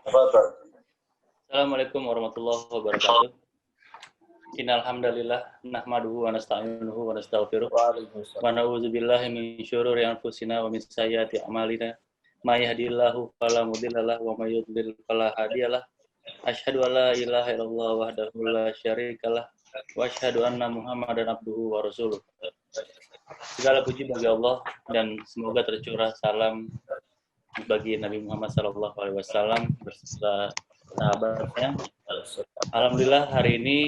Tafadhal. Assalamualaikum warahmatullahi wabarakatuh. Innal hamdalillah nahmaduhu wa nasta'inuhu wa nastaghfiruh Waalaikumsalam. wa na'udzu billahi min syururi anfusina wa min sayyiati a'malina. May yahdihillahu fala mudhillalah wa may yudhlil fala hadiyalah. Asyhadu an la ilaha illallah wahdahu la syarikalah wa asyhadu anna Muhammadan abduhu wa rasuluh. Segala puji bagi Allah dan semoga tercurah salam bagi Nabi Muhammad SAW beserta sahabatnya. Alhamdulillah hari ini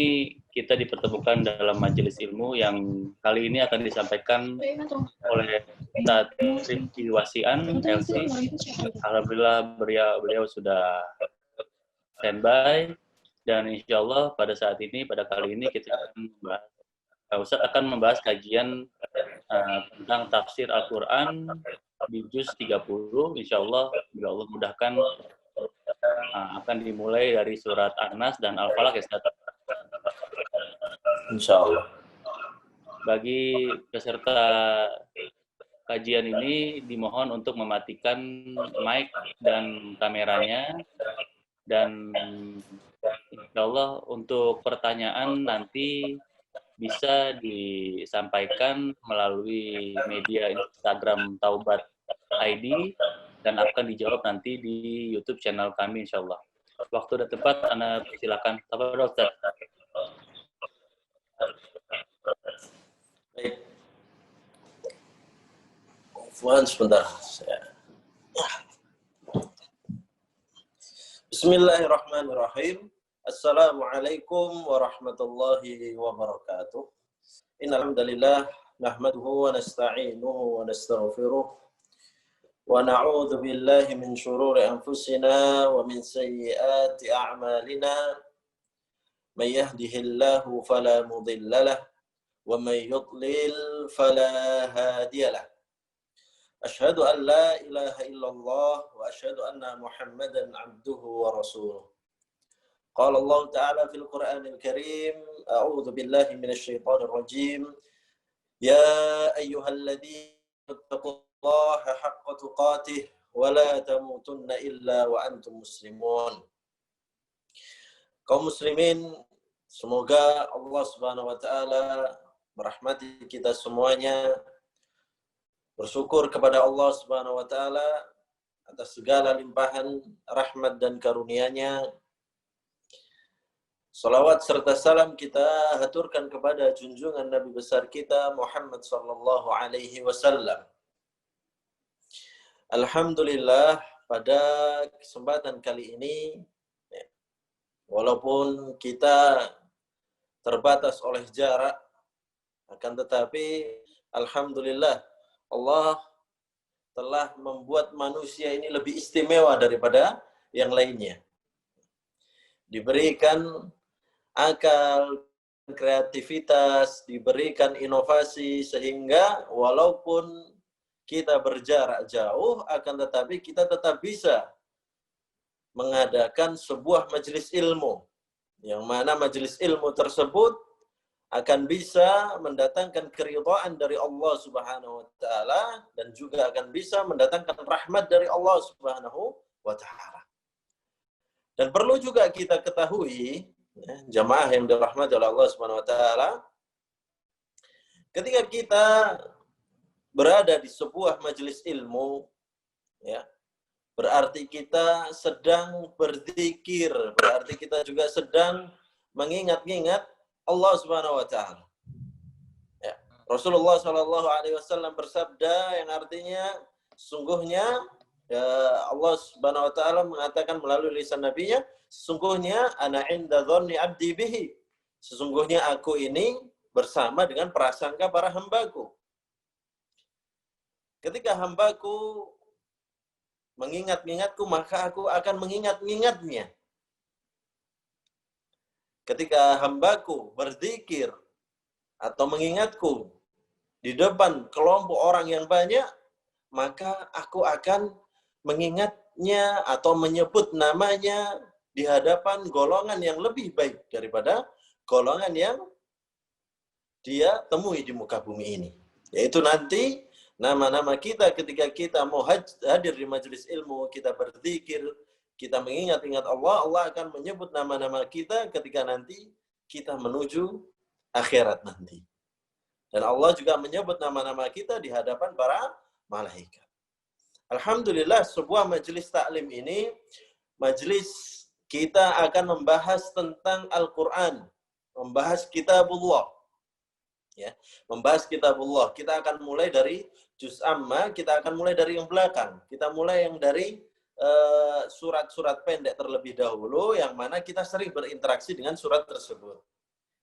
kita dipertemukan dalam majelis ilmu yang kali ini akan disampaikan oleh Ustaz Rifki Wasian LC. Alhamdulillah beliau sudah standby dan insya Allah pada saat ini, pada kali ini kita Ustaz akan membahas kajian tentang tafsir Al-Quran di juz 30. Insya Allah mudahkan akan dimulai dari surat An-Nas dan Al-Falaq ya Ustaz. Insya Allah. Bagi peserta kajian ini dimohon untuk mematikan mic dan kameranya, dan insya Allah untuk pertanyaan nanti bisa disampaikan melalui media Instagram Taubat ID dan akan dijawab nanti di YouTube channel kami insya Allah. Waktu dan tempat Anda silakan. Tafadhol Ustaz. Baik. Fuan sebentar. Bismillahirrahmanirrahim. Assalamualaikum warahmatullahi wabarakatuh. Innal hamdalillah nahmaduhu wa nasta'inuhu wa nastaghfiruh. ونعوذ بالله من شرور أنفسنا ومن سيئات أعمالنا من يهده الله فلا مضل له ومن يضلل فلا هادي له أشهد أن لا إله إلا الله وأشهد أن محمدا عبده ورسوله قال الله تعالى في القرآن الكريم أعوذ بالله من الشيطان الرجيم يا أيها الذين اتقوا Allah haqqa tuqatih wa la tamutunna illa wa antum muslimun. Kaum muslimin, semoga Allah Subhanahu wa taala merahmati kita semuanya. Bersyukur kepada Allah Subhanahu wa taala atas segala limpahan rahmat dan karunia-Nya. Salawat serta salam kita haturkan kepada junjungan Nabi besar kita Muhammad sallallahu alaihi wasallam. Alhamdulillah, pada kesempatan kali ini, walaupun kita terbatas oleh jarak, akan tetapi Alhamdulillah, Allah telah membuat manusia ini lebih istimewa daripada yang lainnya. Diberikan akal, kreativitas, diberikan inovasi, sehingga walaupun kita berjarak jauh, akan tetapi kita tetap bisa mengadakan sebuah majelis ilmu, yang mana majelis ilmu tersebut akan bisa mendatangkan keridhaan dari Allah Subhanahu wa taala dan juga akan bisa mendatangkan rahmat dari Allah Subhanahu wa taala. Dan perlu juga kita ketahui, jamaah yang dirahmati oleh Allah Subhanahu wa taala, ketika kita berada di sebuah majelis ilmu, ya, berarti kita sedang berzikir, berarti kita juga sedang mengingat-ingat Allah Subhanahu wa taala. Ya. Rasulullah Shallallahu alaihi wasallam bersabda yang artinya sungguhnya ya, Allah Subhanahu wa taala mengatakan melalui lisan nabinya, sesungguhnya ana inda dhanni abdi bihi. Sesungguhnya aku ini bersama dengan prasangka para hambaku. Ketika hambaku mengingat-ingatku, maka aku akan mengingat-ingatnya. Ketika hambaku berzikir atau mengingatku di depan kelompok orang yang banyak, maka aku akan mengingatnya atau menyebut namanya di hadapan golongan yang lebih baik daripada golongan yang dia temui di muka bumi ini. Yaitu nanti nama-nama kita ketika kita mau hadir di majelis ilmu, kita berzikir, kita mengingat-ingat Allah, Allah akan menyebut nama-nama kita ketika nanti kita menuju akhirat nanti. Dan Allah juga menyebut nama-nama kita di hadapan para malaikat. Alhamdulillah, sebuah majelis taklim ini, majelis kita akan membahas tentang Al-Quran, membahas kitabullah. Ya, membahas kitabullah. Kita akan mulai dari juz amma, kita akan mulai dari yang belakang. Kita mulai yang dari surat-surat pendek terlebih dahulu, yang mana kita sering berinteraksi dengan surat tersebut.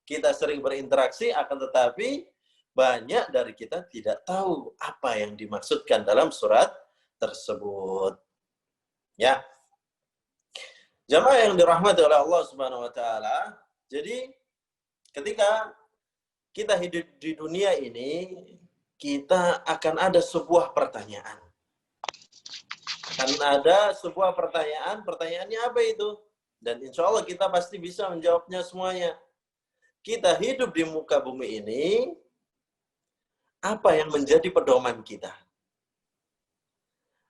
Kita sering berinteraksi, akan tetapi banyak dari kita tidak tahu apa yang dimaksudkan dalam surat tersebut. Ya. Jamaah yang dirahmati oleh Allah Subhanahu wa taala, jadi ketika kita hidup di dunia ini, kita akan ada sebuah pertanyaan. Akan ada sebuah pertanyaan, pertanyaannya apa itu? Dan insya Allah kita pasti bisa menjawabnya semuanya. Kita hidup di muka bumi ini, apa yang menjadi pedoman kita?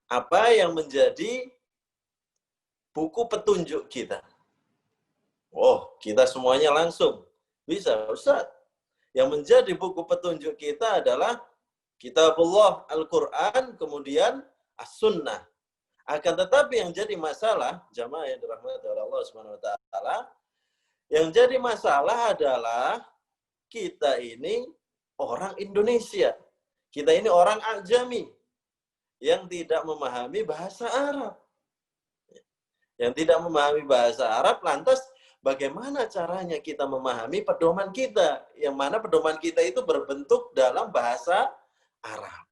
Apa yang menjadi buku petunjuk kita? Oh, kita semuanya langsung bisa, Ustaz. Yang menjadi buku petunjuk kita adalah Kitabullah, Al-Quran, kemudian As-Sunnah. Akan tetapi yang jadi masalah, jamaah yang dirahmati oleh Allah Subhanahu wa taala, yang jadi masalah adalah kita ini orang Indonesia. Kita ini orang ajami yang tidak memahami bahasa Arab. Yang tidak memahami bahasa Arab, lantas bagaimana caranya kita memahami pedoman kita? Yang mana pedoman kita itu berbentuk dalam bahasa Arab.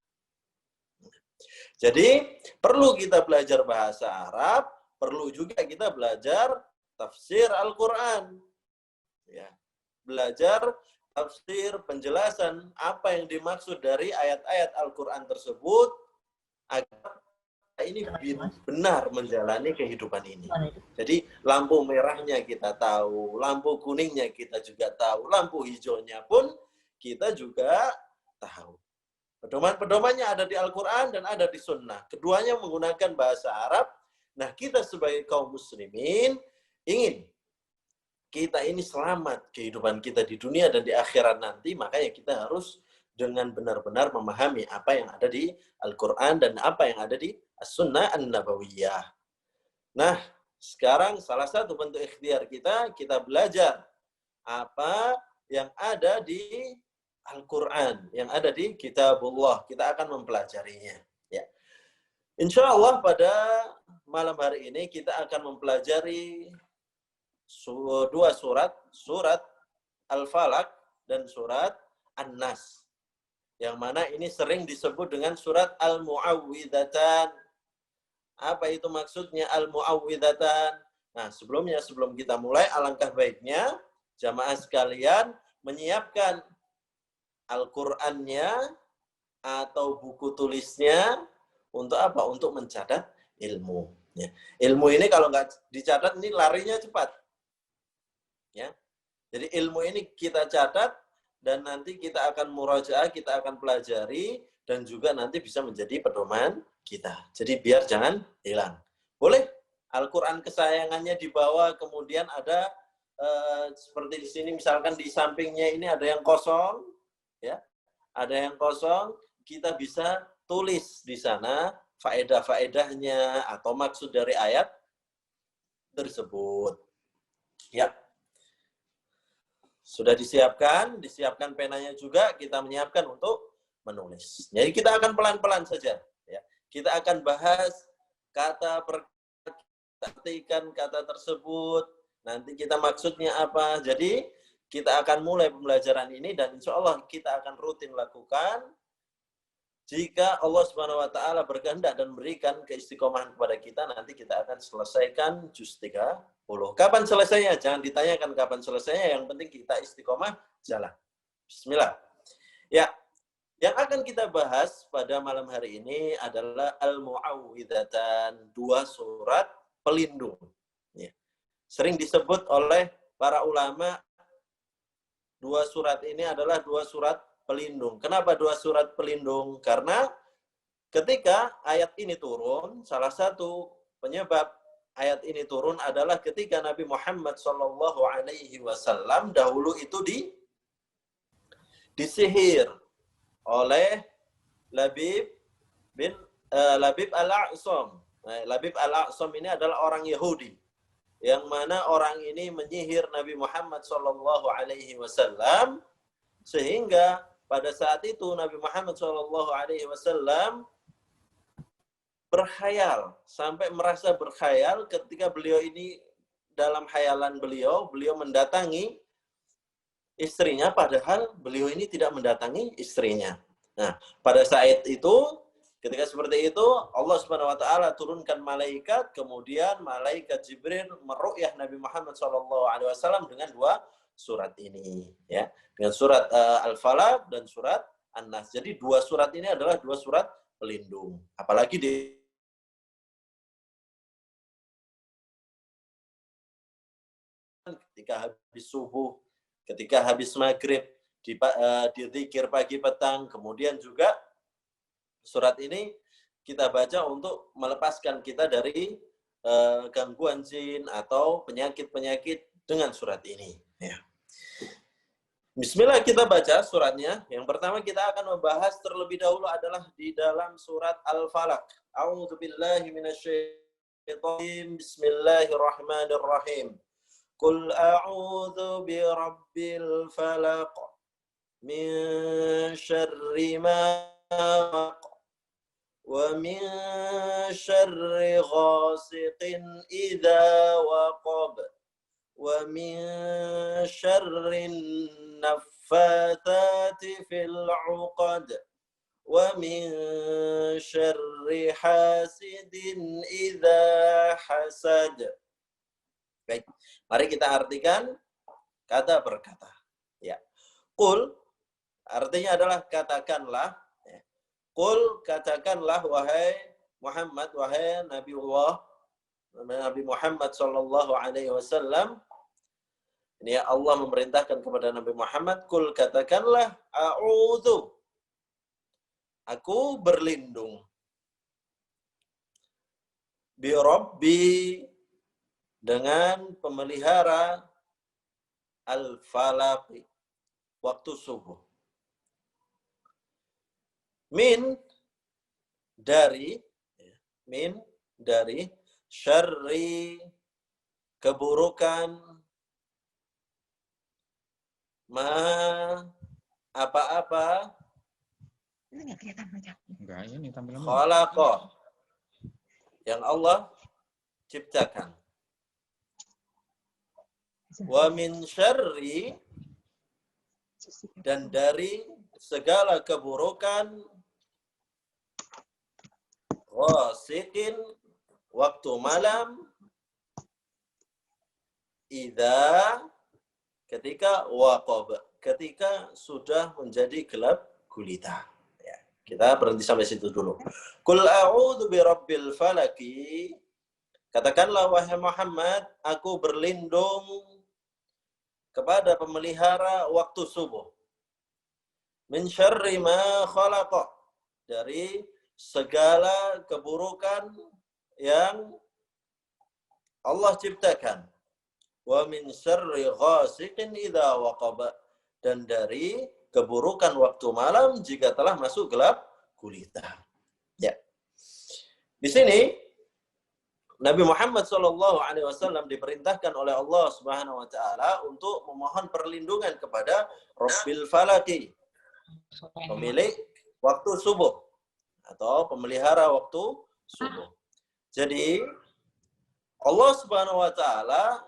Jadi, perlu kita belajar bahasa Arab, perlu juga kita belajar tafsir Al-Quran. Ya. Belajar tafsir, penjelasan apa yang dimaksud dari ayat-ayat Al-Quran tersebut, agar ini benar menjalani kehidupan ini. Jadi, lampu merahnya kita tahu, lampu kuningnya kita juga tahu, lampu hijaunya pun kita juga tahu. Pedoman-pedomannya ada di Al-Quran dan ada di Sunnah. Keduanya menggunakan bahasa Arab. Nah, kita sebagai kaum muslimin ingin kita ini selamat kehidupan kita di dunia dan di akhirat nanti, makanya kita harus dengan benar-benar memahami apa yang ada di Al-Quran dan apa yang ada di As-Sunnah An-Nabawiyah. Nah, sekarang salah satu bentuk ikhtiar kita belajar apa yang ada di Al-Quran, yang ada di Kitabullah. Kita akan mempelajarinya. Ya. Insya Allah pada malam hari ini kita akan mempelajari dua surat, surat Al-Falaq dan surat An-Nas. Yang mana ini sering disebut dengan surat Al-Mu'awwidhatan. Apa itu maksudnya Al-Mu'awwidhatan? Nah, sebelum kita mulai, alangkah baiknya jamaah sekalian menyiapkan Al-Qur'annya atau buku tulisnya untuk apa? Untuk mencatat ilmu. Ya. Ilmu ini kalau nggak dicatat, ini larinya cepat. Ya. Jadi ilmu ini kita catat dan nanti kita akan murajaah, kita akan pelajari dan juga nanti bisa menjadi pedoman kita. Jadi biar jangan hilang. Boleh Al-Quran kesayangannya dibawa, kemudian ada seperti di sini misalkan di sampingnya ini ada yang kosong, ya, ada yang kosong, kita bisa tulis di sana faedah-faedahnya atau maksud dari ayat tersebut. Ya. Sudah disiapkan penanya juga, kita menyiapkan untuk menulis. Jadi kita akan pelan-pelan saja. Ya. Kita akan bahas kata per artikan kata tersebut, nanti kita maksudnya apa. Jadi kita akan mulai pembelajaran ini dan insya Allah kita akan rutin lakukan. Jika Allah Subhanahu wa taala berkehendak dan memberikan keistiqomahan kepada kita, nanti kita akan selesaikan juz 30. Kapan selesainya? Jangan ditanyakan kapan selesainya, yang penting kita istiqomah jalan. Bismillah. Ya, yang akan kita bahas pada malam hari ini adalah Al-Mu'awwidhatan, dua surat pelindung. Ya. Sering disebut oleh para ulama, dua surat ini adalah dua surat pelindung. Kenapa dua surat pelindung? Karena ketika ayat ini turun, salah satu penyebab ayat ini turun adalah ketika Nabi Muhammad SAW dahulu itu disihir oleh Labib al-A'sam. Nah, Labib al-A'sam ini adalah orang Yahudi yang mana orang ini menyihir Nabi Muhammad SAW sehingga pada saat itu Nabi Muhammad SAW berkhayal, sampai merasa berkhayal ketika beliau ini dalam khayalan beliau mendatangi istrinya padahal beliau ini tidak mendatangi istrinya. Nah, pada saat itu ketika seperti itu Allah Subhanahu wa taala turunkan malaikat, kemudian malaikat Jibril meru'yah Nabi Muhammad SAW dengan dua surat ini ya, dengan surat Al-Falaq dan surat An-Nas. Jadi dua surat ini adalah dua surat pelindung. Apalagi ketika habis subuh, ketika habis maghrib, di zikir pagi petang, kemudian juga surat ini kita baca untuk melepaskan kita dari gangguan jin atau penyakit-penyakit dengan surat ini. Ya. Bismillah, kita baca suratnya. Yang pertama kita akan membahas terlebih dahulu adalah di dalam surat Al-Falaq. A'udzu billahi minasyaitonir rajim. Bismillahirrahmanirrahim. Qul a'udzu birabbil falaq min syarri ma khalaq wa min syarri ghasiqin idza waqab wa min syarri naffatsati fil 'uqad wa min syarri hasidin idza hasad. Baik, mari kita artikan kata per kata. Ya. Qul artinya adalah katakanlah. Ya. Qul katakanlah wahai Muhammad, wahai Nabi Muhammad sallallahu alaihi wasallam. Ini Allah memerintahkan kepada Nabi Muhammad, qul katakanlah a'udzu. Aku berlindung. Bi Rabbi, dengan pemelihara al-falaq, waktu subuh. Min dari syarri, keburukan, ma apa-apa, khalaqa, yang Allah ciptakan. Wa min syarri, dan dari segala keburukan, ghasiqin, waktu malam, idza, ketika waqab, ketika sudah menjadi gelap gulita. Ya, kita berhenti sampai situ dulu. Qul a'udzu birabbil falaki, katakanlah wahai Muhammad, aku berlindung kepada pemelihara waktu subuh. Min syarri ma khalaqa, dari segala keburukan yang Allah ciptakan. Wa min syarri ghasiqin idza waqaba, dan dari keburukan waktu malam jika telah masuk gelap gulita. Ya. Di sini Nabi Muhammad SAW diperintahkan oleh Allah Subhanahu wa taala untuk memohon perlindungan kepada Rabbil Falaki, pemilik waktu subuh atau pemelihara waktu subuh. Jadi Allah Subhanahu wa taala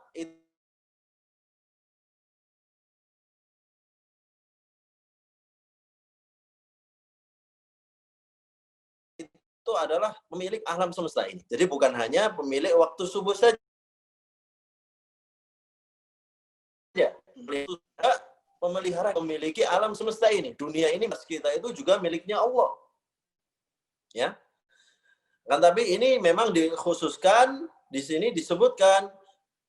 itu adalah pemilik alam semesta ini. Jadi bukan hanya pemilik waktu subuh saja. Pemelihara memiliki alam semesta ini. Dunia ini kita itu juga miliknya Allah. Ya. Kan tapi ini memang dikhususkan di sini disebutkan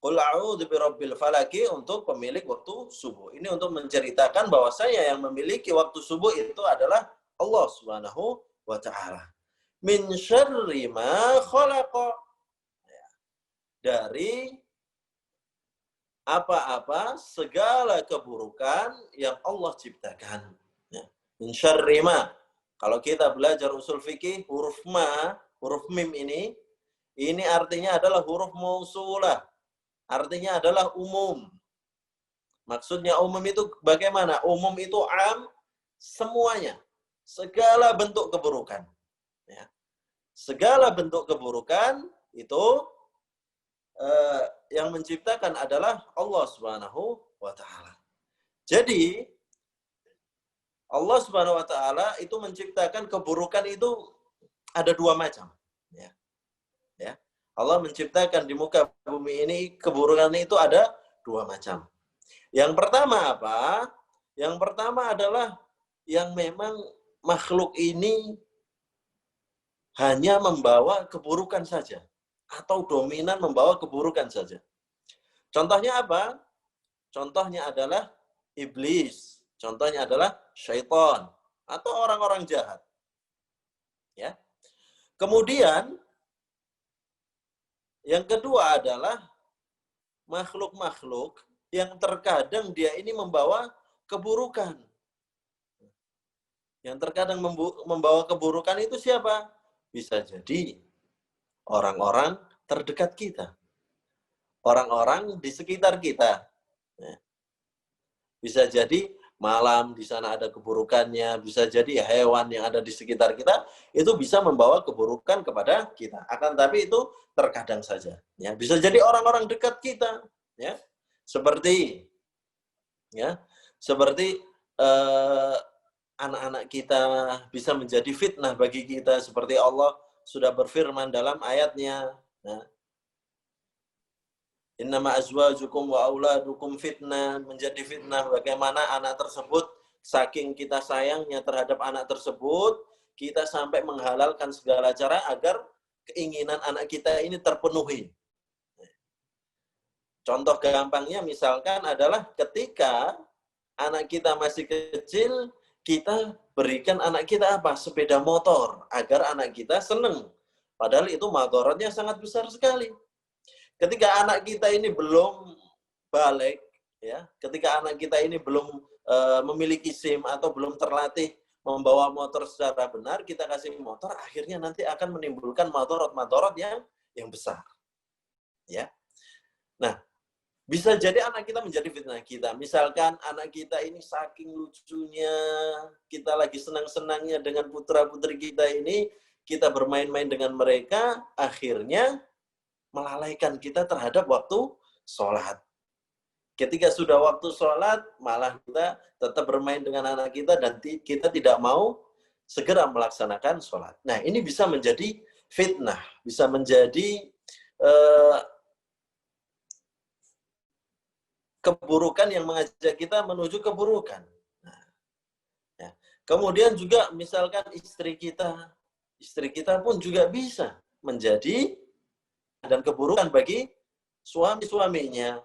qul a'udzu birabbil falaki, untuk pemilik waktu subuh. Ini untuk menceritakan bahwasanya yang memiliki waktu subuh itu adalah Allah Subhanahu wa taala. Min syarri ma khalaqa, dari apa-apa segala keburukan yang Allah ciptakan. Ya. Min syarri ma. Kalau kita belajar usul fikih, huruf ma, huruf mim ini artinya adalah huruf mausulah. Artinya adalah umum. Maksudnya umum itu bagaimana? Umum itu am, semuanya. Segala bentuk keburukan. Ya. Segala bentuk keburukan itu yang menciptakan adalah Allah Subhanahu wa Ta'ala. Jadi Allah Subhanahu wa Ta'ala itu menciptakan keburukan itu ada dua macam. Ya. Ya. Allah menciptakan di muka bumi ini keburukan itu ada dua macam. Yang pertama apa? Yang pertama adalah yang memang makhluk ini hanya membawa keburukan saja. Atau dominan membawa keburukan saja. Contohnya apa? Contohnya adalah iblis. Contohnya adalah syaitan. Atau orang-orang jahat. Ya. Kemudian, yang kedua adalah makhluk-makhluk yang terkadang dia ini membawa keburukan. Yang terkadang membawa keburukan itu siapa? Bisa jadi orang-orang terdekat kita. Orang-orang di sekitar kita. Bisa jadi malam di sana ada keburukannya, bisa jadi hewan yang ada di sekitar kita itu bisa membawa keburukan kepada kita. Akan tapi itu terkadang saja. Ya, bisa jadi orang-orang dekat kita, ya. Seperti anak-anak kita bisa menjadi fitnah bagi kita, seperti Allah sudah berfirman dalam ayatnya. Innama azwajukum wa auladukum fitnah, menjadi fitnah. Bagaimana anak tersebut, saking kita sayangnya terhadap anak tersebut, kita sampai menghalalkan segala cara agar keinginan anak kita ini terpenuhi. Contoh gampangnya misalkan adalah ketika anak kita masih kecil, kita berikan anak kita apa? Sepeda motor, agar anak kita senang. Padahal itu madharatnya sangat besar sekali. Ketika anak kita ini belum balik, ya, ketika anak kita ini belum memiliki SIM atau belum terlatih membawa motor secara benar, kita kasih motor, akhirnya nanti akan menimbulkan madharat-madharat yang besar. Ya. Nah, bisa jadi anak kita menjadi fitnah kita. Misalkan anak kita ini saking lucunya, kita lagi senang-senangnya dengan putra-putri kita ini, kita bermain-main dengan mereka, akhirnya melalaikan kita terhadap waktu sholat. Ketika sudah waktu sholat, malah kita tetap bermain dengan anak kita dan kita tidak mau segera melaksanakan sholat. Nah, ini bisa menjadi fitnah, bisa menjadi keburukan yang mengajak kita menuju keburukan. Nah, ya. Kemudian juga misalkan istri kita pun juga bisa menjadi dan keburukan bagi suami-suaminya.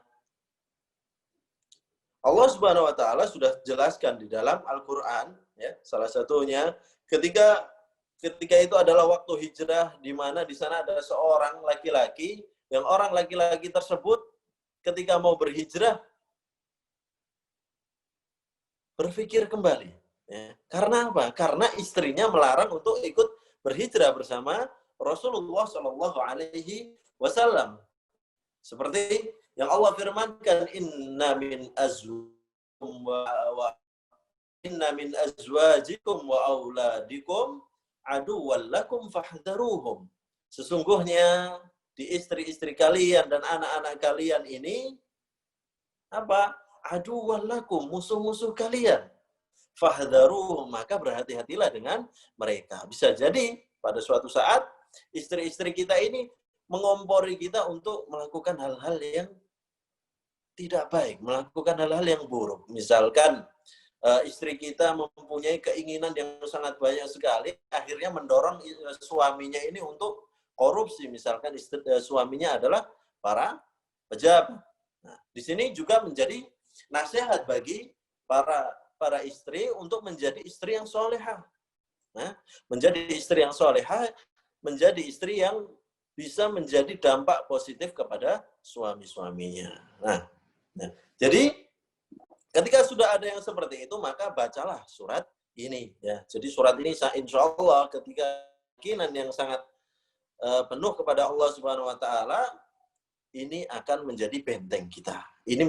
Allah Subhanahu wa Ta'ala sudah jelaskan di dalam Al-Quran, ya, salah satunya ketika itu adalah waktu hijrah, di mana di sana ada seorang laki-laki, yang orang laki-laki tersebut ketika mau berhijrah berpikir kembali. Ya. Karena apa? Karena istrinya melarang untuk ikut berhijrah bersama Rasulullah Shallallahu Alaihi Wasallam. Seperti yang Allah firmankan, inna min azwajikum wa auladikum aduwwan lakum fahdharuhum. Sesungguhnya di istri-istri kalian dan anak-anak kalian ini apa? Aduwwan lakum, musuh-musuh kalian. Fahdharuhum, maka berhati-hatilah dengan mereka. Bisa jadi pada suatu saat istri-istri kita ini mengompori kita untuk melakukan hal-hal yang tidak baik, melakukan hal-hal yang buruk. Misalkan istri kita mempunyai keinginan yang sangat banyak sekali, akhirnya mendorong suaminya ini untuk korupsi. Misalkan suaminya adalah para pejabat. Nah, di sini juga menjadi nasihat bagi para istri untuk menjadi istri yang solehah. Nah, menjadi istri yang solehah, menjadi istri yang bisa menjadi dampak positif kepada suami-suaminya. Nah, jadi ketika sudah ada yang seperti itu, maka bacalah surat ini. Ya. Jadi surat ini insya Allah ketika keyakinan yang sangat penuh kepada Allah Subhanahu Wa Taala, ini akan menjadi benteng kita. Ini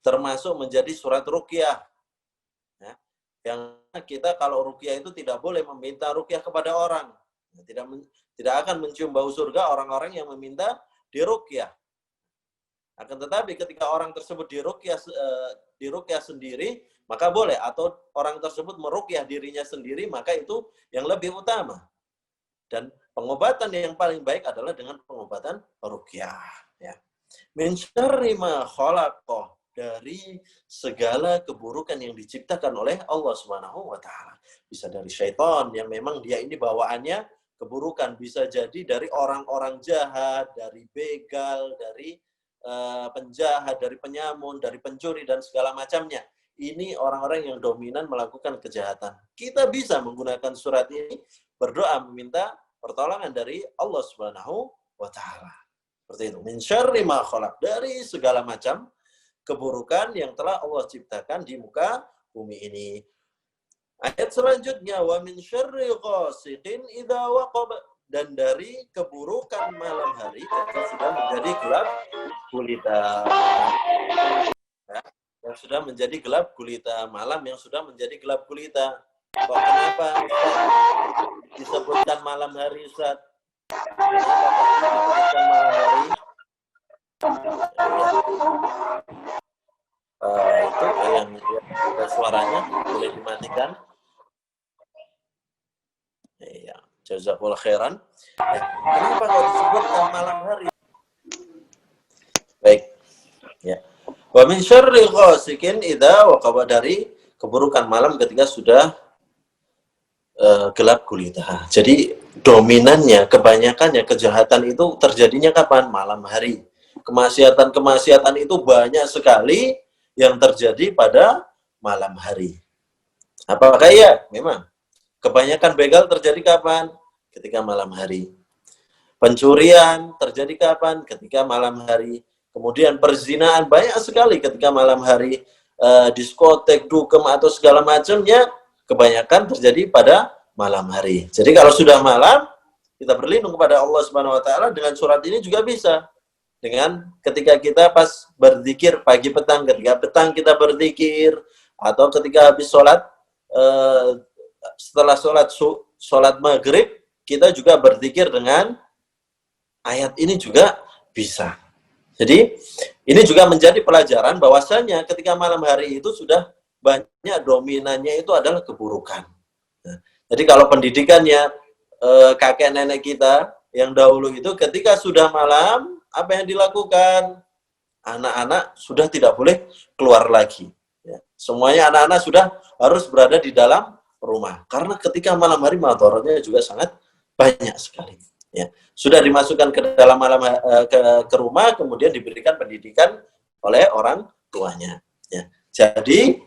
termasuk menjadi surat ruqyah. Ya. Yang kita kalau ruqyah itu tidak boleh meminta ruqyah kepada orang. Tidak akan mencium bau surga orang-orang yang meminta diruqyah. Akan tetapi ketika orang tersebut diruqyah sendiri, maka boleh. Atau orang tersebut meruqyah dirinya sendiri, maka itu yang lebih utama. Dan pengobatan yang paling baik adalah dengan pengobatan ruqyah. Ya. Min syarri ma khalaqah, dari segala keburukan yang diciptakan oleh Allah Subhanahu wa Ta'ala. Bisa dari syaitan yang memang dia ini bawaannya keburukan, bisa jadi dari orang-orang jahat, dari begal, dari penjahat, dari penyamun, dari pencuri dan segala macamnya. Ini orang-orang yang dominan melakukan kejahatan. Kita bisa menggunakan surat ini berdoa meminta pertolongan dari Allah Subhanahu wa Ta'ala. Seperti itu. Min syarri ma khalaq, dari segala macam keburukan yang telah Allah ciptakan di muka bumi ini. Ayat selanjutnya, wa min syarri ghasiqin idza waqab, dan dari keburukan malam hari ketika sudah menjadi gelap gulita. Ya, yang sudah menjadi gelap gulita, malam yang sudah menjadi gelap gulita. Kok kenapa Ustaz disebutkan malam hari, Ustaz? Kenapa disebutkan malam hari? Itu yang ada suaranya boleh dimatikan. Iya, jazakallahu khairan. Kenapa kok disebutkan malam hari? Baik. Ya. Wa min syarri ghasikin idza waqaba, dari keburukan malam ketika sudah gelap gulita. Jadi dominannya, kebanyakannya kejahatan itu terjadinya kapan? Malam hari. Kemaksiatan itu banyak sekali yang terjadi pada malam hari. Apakah ya? Memang. Kebanyakan begal terjadi kapan? Ketika malam hari. Pencurian terjadi kapan? Ketika malam hari. Kemudian perzinaan banyak sekali ketika malam hari. Diskotek, dukem, atau segala macamnya kebanyakan terjadi pada malam hari. Jadi kalau sudah malam, kita berlindung kepada Allah Subhanahu wa Ta'ala dengan surat ini juga bisa. Dengan ketika kita pas berzikir pagi petang, ketika petang kita berzikir, atau ketika habis sholat, setelah sholat maghrib, kita juga berzikir dengan ayat ini juga bisa. Jadi ini juga menjadi pelajaran bahwasanya ketika malam hari itu sudah banyak dominannya itu adalah keburukan. Nah, jadi kalau pendidikannya kakek nenek kita yang dahulu itu ketika sudah malam, apa yang dilakukan? Anak-anak sudah tidak boleh keluar lagi. Ya. Semuanya anak-anak sudah harus berada di dalam rumah. Karena ketika malam hari madharatnya juga sangat banyak sekali. Ya. Sudah dimasukkan ke dalam ke rumah, kemudian diberikan pendidikan oleh orang tuanya. Ya. Jadi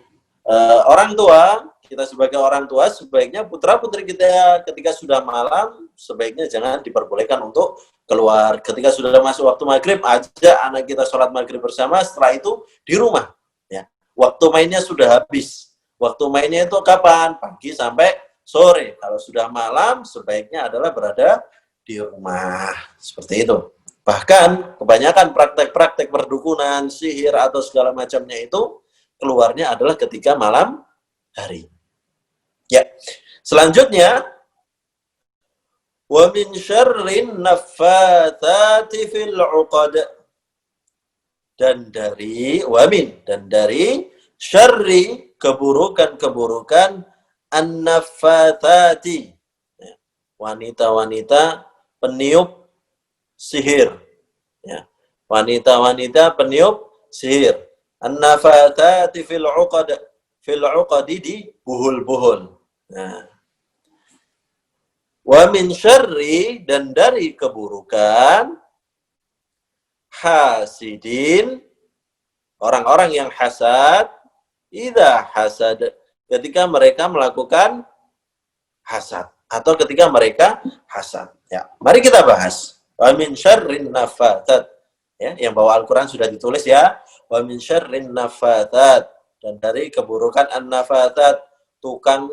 orang tua, kita sebagai orang tua, sebaiknya putra-putri kita ketika sudah malam, sebaiknya jangan diperbolehkan untuk keluar. Ketika sudah masuk waktu maghrib, ajak anak kita sholat maghrib bersama, setelah itu di rumah. Ya. Waktu mainnya sudah habis. Waktu mainnya itu kapan? Pagi sampai sore. Kalau sudah malam, sebaiknya adalah berada di rumah. Seperti itu. Bahkan, kebanyakan praktek-praktek perdukunan, sihir, atau segala macamnya itu, keluarnya adalah ketika malam hari. Ya. Selanjutnya, wa min syarrin naffatsati fil 'uqad, dan dari syarri, keburukan an-naffatsati, wanita-wanita peniup sihir. Ya. Wanita-wanita peniup sihir. An-naffatsati fil 'uqadi, di buhul-buhul. Nah. Wa min syarri, dan dari keburukan hasidin, orang-orang yang hasad, idza hasad, ketika mereka melakukan hasad, atau ketika mereka hasad. Ya, mari kita bahas. Wa min syarrin nafathat. Ya, yang bawa Al-Qur'an sudah ditulis ya. Wa min syarrin nafathat, dan dari keburukan an-nafathat, tukang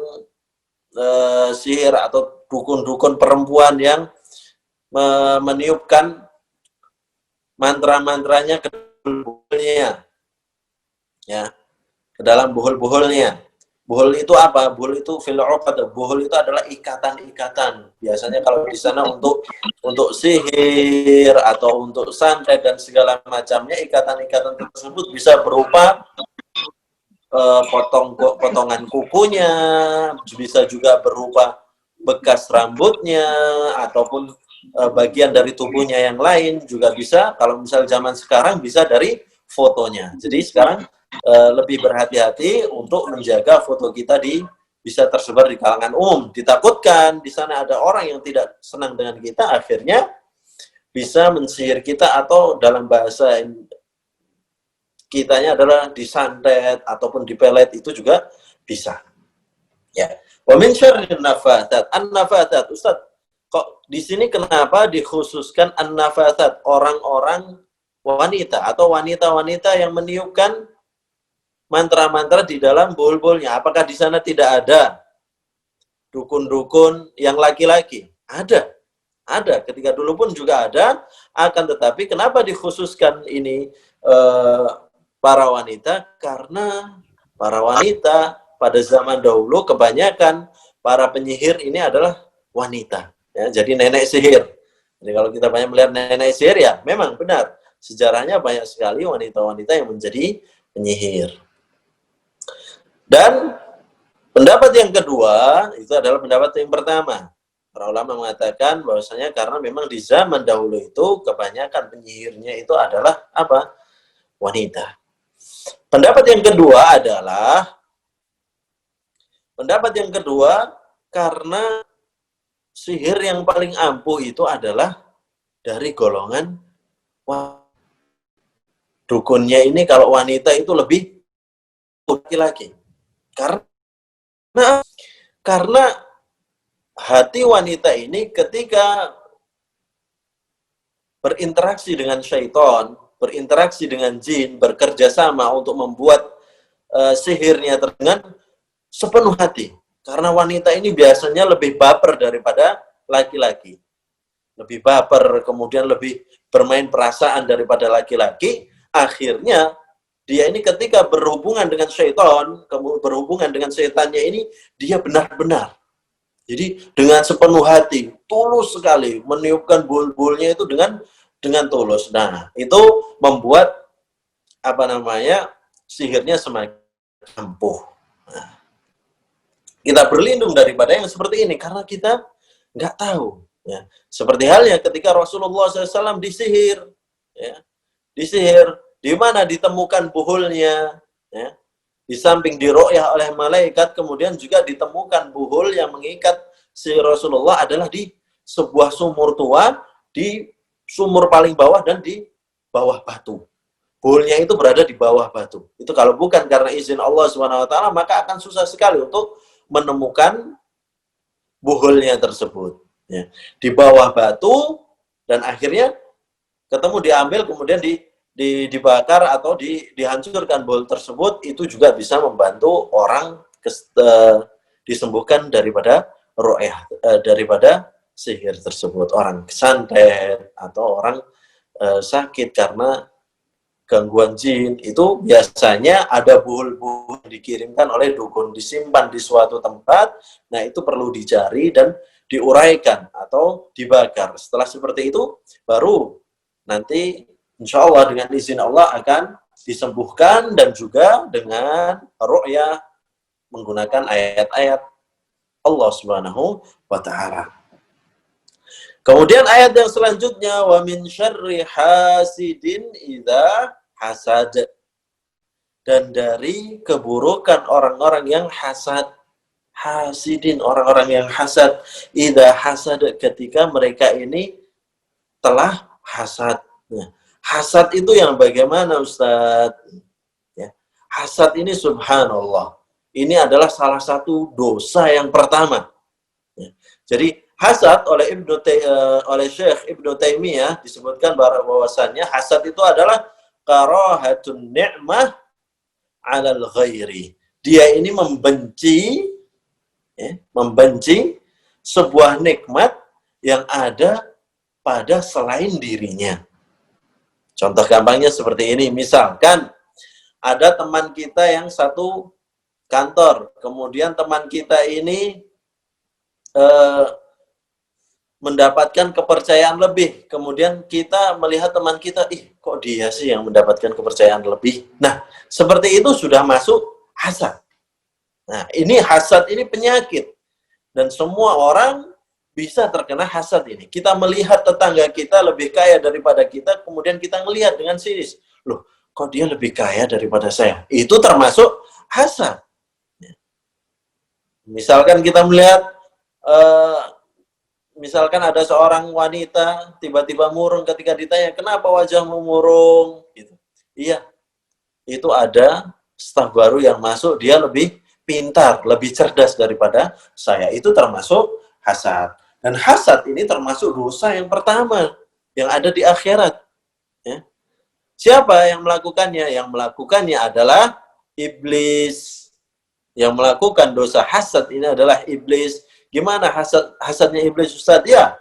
sihir atau dukun-dukun perempuan yang meniupkan mantra-mantranya ke buhulnya, ya, ke dalam buhul-buhulnya. Buhul itu apa? Buhul itu fil 'uqad. Buhul itu adalah ikatan-ikatan. Biasanya kalau di sana untuk sihir atau untuk santet dan segala macamnya, ikatan-ikatan tersebut bisa berupa potongan kukunya, bisa juga berupa bekas rambutnya, ataupun bagian dari tubuhnya yang lain juga bisa. Kalau misal zaman sekarang bisa dari fotonya. Jadi sekarang lebih berhati-hati untuk menjaga foto kita bisa tersebar di kalangan umum. Ditakutkan di sana ada orang yang tidak senang dengan kita, akhirnya bisa mensihir kita, atau dalam bahasa kitanya adalah disantet ataupun dipelet, itu juga bisa. Ya. Wa min syarrin nafathat. An-nafathat, Ustaz, kok di sini kenapa dikhususkan an-nafathat, orang-orang wanita atau wanita-wanita yang meniupkan mantra-mantra di dalam buhul-buhulnya? Apakah di sana tidak ada dukun-dukun yang laki-laki? Ada. Ada. Ketika dulu pun juga ada, akan tetapi kenapa dikhususkan ini para wanita? Karena para wanita pada zaman dahulu kebanyakan para penyihir ini adalah wanita. Ya, jadi nenek sihir. Jadi kalau kita banyak melihat nenek sihir, ya memang benar. Sejarahnya banyak sekali wanita-wanita yang menjadi penyihir. Dan pendapat yang kedua, itu adalah pendapat yang pertama. Para ulama mengatakan bahwasanya karena memang di zaman dahulu itu kebanyakan penyihirnya itu adalah apa? Wanita. Pendapat yang kedua adalah karena sihir yang paling ampuh itu adalah dari golongan dukunnya ini. Kalau wanita itu lebih laki-laki. Karena hati wanita ini ketika berinteraksi dengan syaitan, berinteraksi dengan jin, bekerja sama untuk membuat sihirnya dengan sepenuh hati. Karena wanita ini biasanya lebih baper daripada laki-laki. Lebih baper, kemudian lebih bermain perasaan daripada laki-laki. Akhirnya dia ini ketika berhubungan dengan syaitan, berhubungan dengan setannya ini, dia benar-benar. Jadi dengan sepenuh hati, tulus sekali, meniupkan buhul-buhulnya itu dengan tulus. Nah, itu membuat sihirnya semakin ampuh. Nah, kita berlindung daripada yang seperti ini karena kita nggak tahu. Ya. Seperti halnya ketika Rasulullah SAW disihir, ya. Disihir, di mana ditemukan buhulnya, ya. Di samping diru'yah oleh malaikat, kemudian juga ditemukan buhul yang mengikat si Rasulullah adalah di sebuah sumur tua, di sumur paling bawah dan di bawah batu. Buhulnya itu berada di bawah batu. Itu kalau bukan karena izin Allah SWT, maka akan susah sekali untuk menemukan buhulnya tersebut. Ya. Di bawah batu, dan akhirnya ketemu, diambil, kemudian dibakar atau dihancurkan buhul tersebut. Itu juga bisa membantu orang disembuhkan daripada ru'yah, daripada sihir tersebut. Orang kesantet atau orang sakit karena gangguan jin, itu biasanya ada buhul-buhul dikirimkan oleh dukun, disimpan di suatu tempat. Nah, itu perlu dicari dan diuraikan atau dibakar. Setelah seperti itu, baru nanti insya Allah dengan izin Allah akan disembuhkan, dan juga dengan ru'yah menggunakan ayat-ayat Allah Subhanahu wa ta'ala. Kemudian ayat yang selanjutnya, wa min syarri hasidin idza hasad, dan dari keburukan orang-orang yang hasad. Hasidin, orang-orang yang hasad, idza hasad, ketika mereka ini telah hasad. Nah, hasad itu yang bagaimana, Ustadz? Ya. Hasad ini subhanallah, ini adalah salah satu dosa yang pertama. Ya. Jadi Hasad oleh Syekh Ibnu Taimiyah disebutkan bahwasannya hasad itu adalah karahatun ni'mah 'alal ghairi. Dia ini membenci sebuah nikmat yang ada pada selain dirinya. Contoh gampangnya seperti ini, misalkan ada teman kita yang satu kantor, kemudian teman kita ini mendapatkan kepercayaan lebih, kemudian kita melihat teman kita, kok dia sih yang mendapatkan kepercayaan lebih. Nah, seperti itu sudah masuk hasad. Nah, ini hasad ini penyakit. Dan semua orang bisa terkena hasad ini. Kita melihat tetangga kita lebih kaya daripada kita, kemudian kita melihat dengan sinis. Loh, kok dia lebih kaya daripada saya? Itu termasuk hasad. Misalkan kita melihat, misalkan ada seorang wanita tiba-tiba murung ketika ditanya, kenapa wajahmu murung? Gitu. Iya, itu ada staf baru yang masuk, dia lebih pintar, lebih cerdas daripada saya. Itu termasuk hasad. Dan hasad ini termasuk dosa yang pertama yang ada di akhirat. Ya. Siapa yang melakukannya? Yang melakukannya adalah iblis. Yang melakukan dosa hasad ini adalah iblis. Gimana hasadnya iblis, Ustaz? Ya,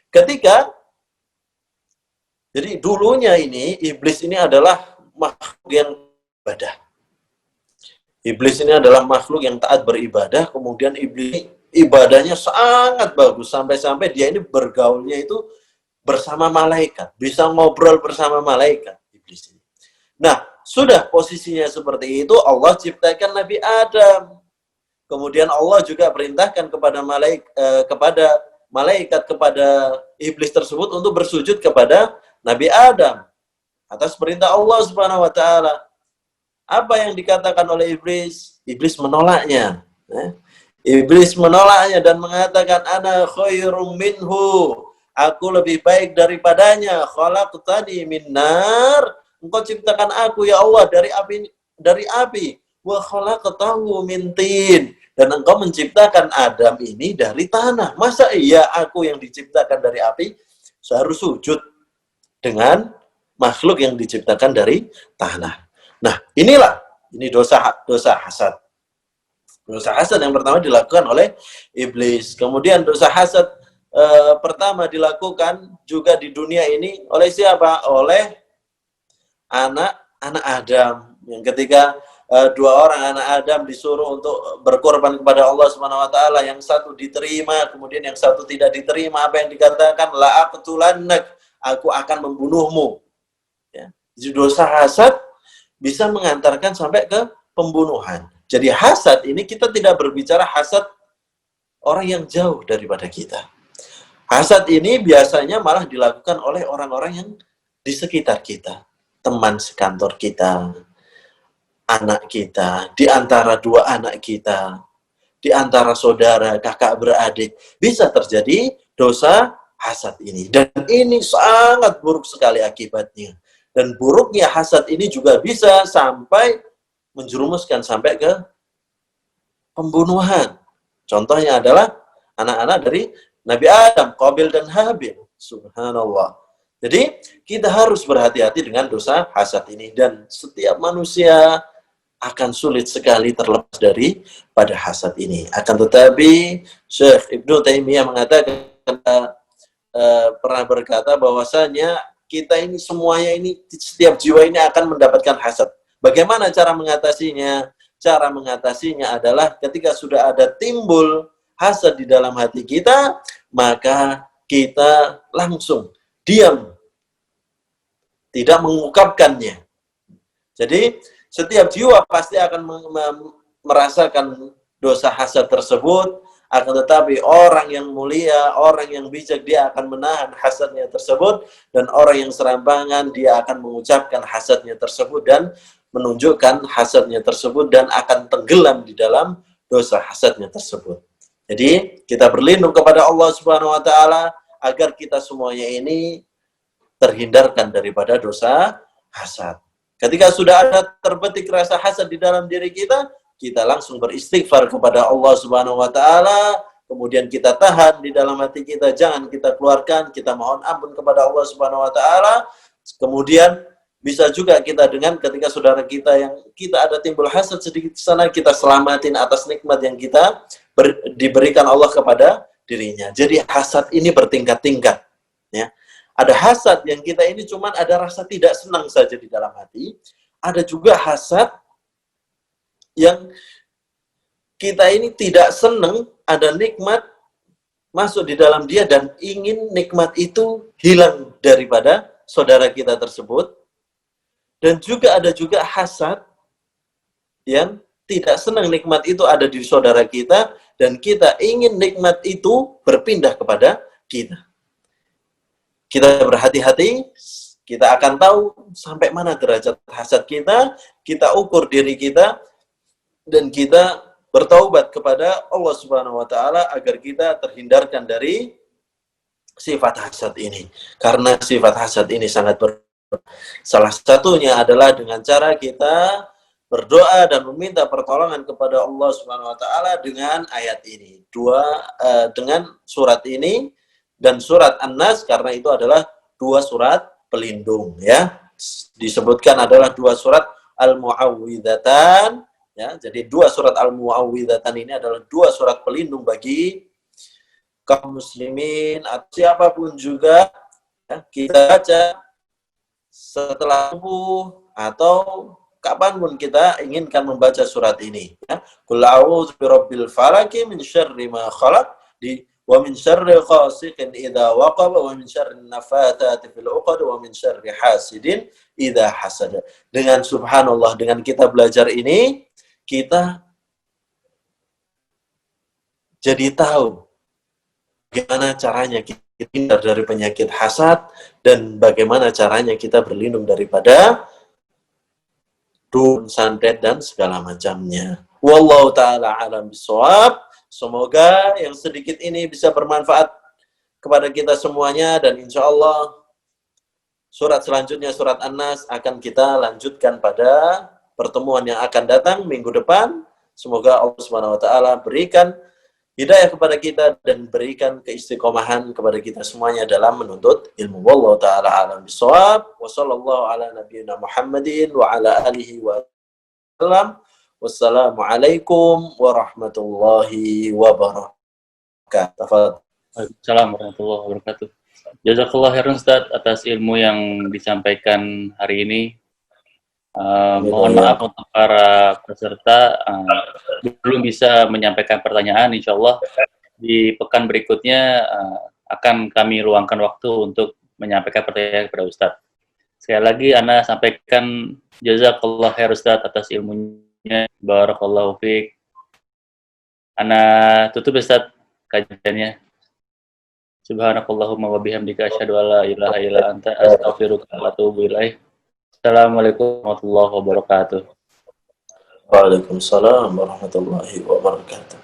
ketika, jadi dulunya ini, iblis ini adalah makhluk yang beribadah. Iblis ini adalah makhluk yang taat beribadah, kemudian iblis ibadahnya sangat bagus, sampai-sampai dia ini bergaulnya itu bersama malaikat, bisa ngobrol bersama malaikat, iblis ini. Nah, sudah posisinya seperti itu, Allah ciptakan Nabi Adam. Kemudian Allah juga perintahkan kepada malaikat kepada iblis tersebut untuk bersujud kepada Nabi Adam atas perintah Allah Subhanahu wa taala. Apa yang dikatakan oleh iblis? Iblis menolaknya. Iblis menolaknya dan mengatakan, ana khairum minhu. Aku lebih baik daripadanya. Khalaqtani min nar. Engkau ciptakan aku ya Allah dari api. Wa khalaqtahu min tin. Dan engkau menciptakan Adam ini dari tanah. Masa iya aku yang diciptakan dari api seharus sujud dengan makhluk yang diciptakan dari tanah. Nah, ini dosa hasad. Dosa hasad yang pertama dilakukan oleh iblis. Kemudian dosa hasad pertama dilakukan juga di dunia ini oleh siapa? Oleh anak Adam. Yang ketika dua orang anak Adam disuruh untuk berkorban kepada Allah Subhanahu wa taala, yang satu diterima, kemudian yang satu tidak diterima. Apa yang dikatakan? La aqtulannak, aku akan membunuhmu. Ya. Jadi dosa hasad bisa mengantarkan sampai ke pembunuhan. Jadi hasad ini kita tidak berbicara hasad orang yang jauh daripada kita. Hasad ini biasanya malah dilakukan oleh orang-orang yang di sekitar kita, teman sekantor kita, anak kita, di antara dua anak kita, di antara saudara, kakak beradik, bisa terjadi dosa hasad ini. Dan ini sangat buruk sekali akibatnya. Dan buruknya hasad ini juga bisa sampai menjerumuskan sampai ke pembunuhan. Contohnya adalah anak-anak dari Nabi Adam, Qabil dan Habil. Subhanallah. Jadi kita harus berhati-hati dengan dosa hasad ini. Dan setiap manusia akan sulit sekali terlepas dari pada hasad ini. Akan tetapi Syekh Ibnu Taimiyah mengatakan, pernah berkata bahwasanya kita ini semuanya ini, setiap jiwa ini akan mendapatkan hasad. Bagaimana cara mengatasinya? Cara mengatasinya adalah ketika sudah ada timbul hasad di dalam hati kita, maka kita langsung diam, tidak mengungkapkannya. Jadi setiap jiwa pasti akan merasakan dosa hasad tersebut, akan tetapi orang yang mulia, orang yang bijak, dia akan menahan hasadnya tersebut, dan orang yang serampangan, dia akan mengucapkan hasadnya tersebut dan menunjukkan hasadnya tersebut dan akan tenggelam di dalam dosa hasadnya tersebut. Jadi kita berlindung kepada Allah Subhanahu wa taala agar kita semuanya ini terhindarkan daripada dosa hasad. Ketika sudah ada terbetik rasa hasad di dalam diri kita, kita langsung beristighfar kepada Allah Subhanahu wa taala, kemudian kita tahan di dalam hati kita, jangan kita keluarkan, kita mohon ampun kepada Allah Subhanahu wa taala. Kemudian bisa juga kita dengan ketika saudara kita yang kita ada timbul hasad sedikit di sana, kita selamatin atas nikmat yang kita diberikan Allah kepada dirinya. Jadi hasad ini bertingkat-tingkat, ya. Ada hasad yang kita ini cuman ada rasa tidak senang saja di dalam hati. Ada juga hasad yang kita ini tidak senang, ada nikmat masuk di dalam dia dan ingin nikmat itu hilang daripada saudara kita tersebut. Dan juga ada juga hasad yang tidak senang nikmat itu ada di saudara kita dan kita ingin nikmat itu berpindah kepada kita. Kita berhati-hati, kita akan tahu sampai mana derajat hasad kita ukur diri kita, dan kita bertaubat kepada Allah Subhanahu wa taala agar kita terhindarkan dari sifat hasad ini. Karena sifat hasad ini sangat salah satunya adalah dengan cara kita berdoa dan meminta pertolongan kepada Allah Subhanahu wa taala dengan ayat ini. Dengan surat ini dan surat An-Nas, karena itu adalah dua surat pelindung, ya. Disebutkan adalah dua surat Al-Mu'awwidhatan, ya. Jadi dua surat Al-Mu'awwidhatan ini adalah dua surat pelindung bagi kaum muslimin atau siapapun juga, ya, kita baca setelah subuh atau kapanpun kita inginkan membaca surat ini, ya. Qul a'udzu birabbil falaq min syarri ma khalaq, wa min syarri ghasiqin idza waqab, wa min syarri nafathati fil 'uqad, wa min syarri hasidin idza hasad. Dengan subhanallah, dengan kita belajar ini, kita jadi tahu bagaimana caranya kita terhindar dari penyakit hasad dan bagaimana caranya kita berlindung daripada dun, santet, dan segala macamnya. Wallahu ta'ala alam bisawab. Semoga yang sedikit ini bisa bermanfaat kepada kita semuanya, dan insya Allah surat selanjutnya, surat An-Nas, akan kita lanjutkan pada pertemuan yang akan datang minggu depan. Semoga Allah Subhanahu wa taala berikan hidayah kepada kita dan berikan keistiqomahan kepada kita semuanya dalam menuntut ilmu. Wallahu ta'ala alam bisawab. Wa sallallahu ala nabiyyina Muhammadin wa ala alihi wa sallam. Wassalamualaikum warahmatullahi wabarakatuh. Waalaikumsalam warahmatullahi wabarakatuh. Jazakallah khairan Ustaz atas ilmu yang disampaikan hari ini. Mohon maaf untuk para peserta belum bisa menyampaikan pertanyaan. Insya Allah di pekan berikutnya akan kami luangkan waktu untuk menyampaikan pertanyaan kepada Ustaz. Sekali lagi Ana sampaikan jazakallah khair Ustaz atas ilmunya. Barakallahu fiik. Ana tutup Ustaz kajiannya. Subhanakallahumma wa bihamdika asyhadu an la ilaha illa anta astaghfiruka wa atubu ilaik. Assalamualaikum warahmatullahi wabarakatuh. Waalaikumsalam warahmatullahi wabarakatuh.